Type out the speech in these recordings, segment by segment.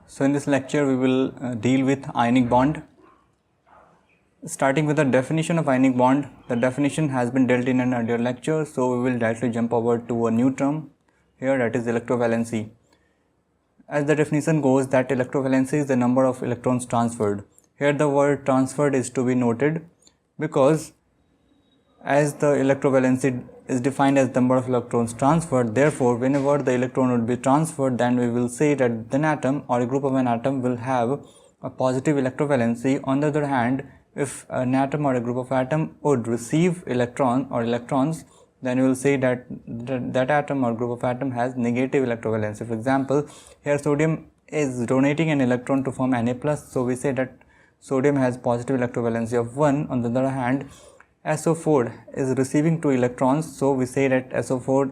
So in this lecture we will deal with ionic bond. Starting with the definition of ionic bond, the definition has been dealt in an earlier lecture, so we will directly jump over to a new term here, that is electrovalency. As the definition goes, that electrovalency is the number of electrons transferred. Here the word transferred is to be noted because as the electrovalency is defined as the number of electrons transferred, therefore whenever the electron would be transferred, then we will say that an atom or a group of an atom will have a positive electrovalency. On the other hand, if an atom or a group of atom would receive electron or electrons, then we will say that that atom or group of atom has negative electrovalency. For example, here sodium is donating an electron to form Na+, so we say that sodium has positive electrovalency of 1. On the other hand, SO4 is receiving 2 electrons, so we say that SO4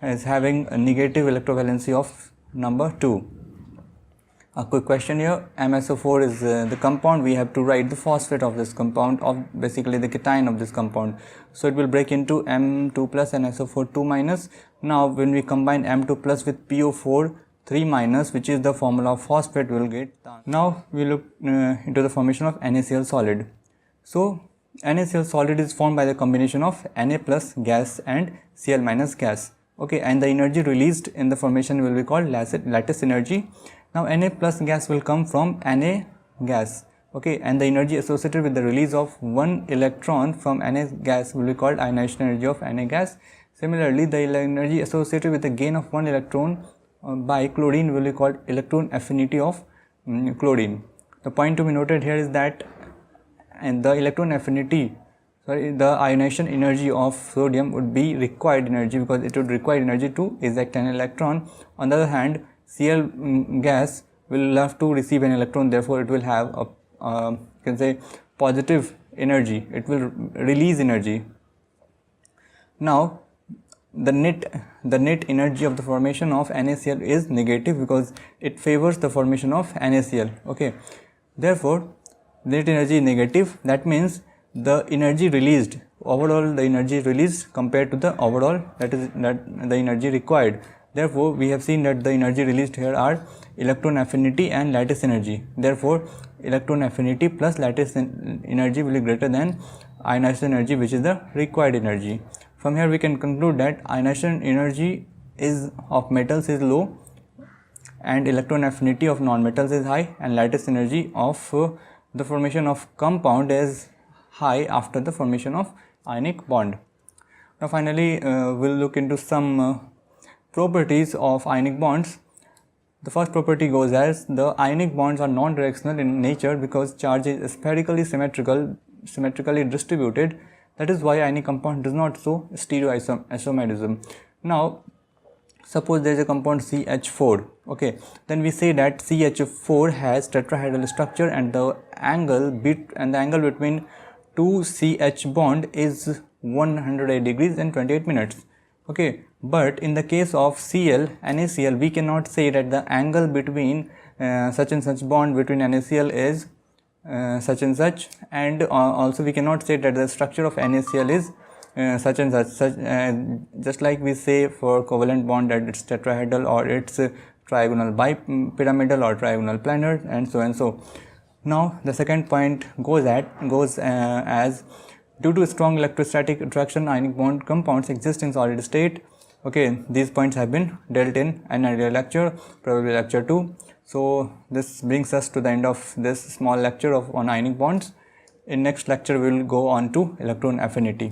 is having a negative electrovalency of number 2. A quick question here, MSO4 is the compound. We have to write the phosphate of this compound, of basically the cation of this compound. So it will break into M2 plus and SO4 2 minus. Now when we combine M2 plus with PO4 3 minus, which is the formula of phosphate, we will get. Now we look into the formation of NaCl solid. So NaCl solid is formed by the combination of Na plus gas and Cl minus gas. Okay, and the energy released in the formation will be called lattice energy. Now Na plus gas will come from Na gas. Okay, and the energy associated with the release of one electron from Na gas will be called ionization energy of Na gas. Similarly, the energy associated with the gain of one electron by chlorine will be called electron affinity of chlorine. The point to be noted here is that the electron affinity, the ionization energy of sodium would be required energy, because it would require energy to eject an electron. On the other hand, Cl gas will have to receive an electron, therefore it will have a you can say positive energy, it will release energy. Now the net energy of the formation of NaCl is negative because it favors the formation of NaCl. Okay, therefore net energy is negative. That means the energy released, overall the energy released compared to the overall, that the energy required. Therefore we have seen that the energy released here are electron affinity and lattice energy. Therefore electron affinity plus lattice energy will be greater than ionization energy, which is the required energy. From here we can conclude that ionization energy of metals is low and electron affinity of non-metals is high, and lattice energy of the formation of compound is high after the formation of ionic bond. Now finally we'll look into some properties of ionic bonds. The first property goes as the ionic bonds are non-directional in nature because charge is spherically symmetrically distributed. That is why ionic compound does not show stereoisomerism. Now suppose there is a compound CH4. Okay, then we say that CH4 has tetrahedral structure and the angle between two CH bond is 108 degrees and 28 minutes. Okay, but in the case of NaCl, we cannot say that the angle between such and such bond between NaCl is such and such, and also we cannot say that the structure of NaCl is such and such, just like we say for covalent bond that it's tetrahedral or it's trigonal bipyramidal or trigonal planar, and so and so. Now the second point goes as due to strong electrostatic attraction, ionic bond compounds exist in solid state. Okay, these points have been dealt in an earlier lecture, probably lecture 2. So this brings us to the end of this small lecture on ionic bonds. In next lecture we will go on to electron affinity.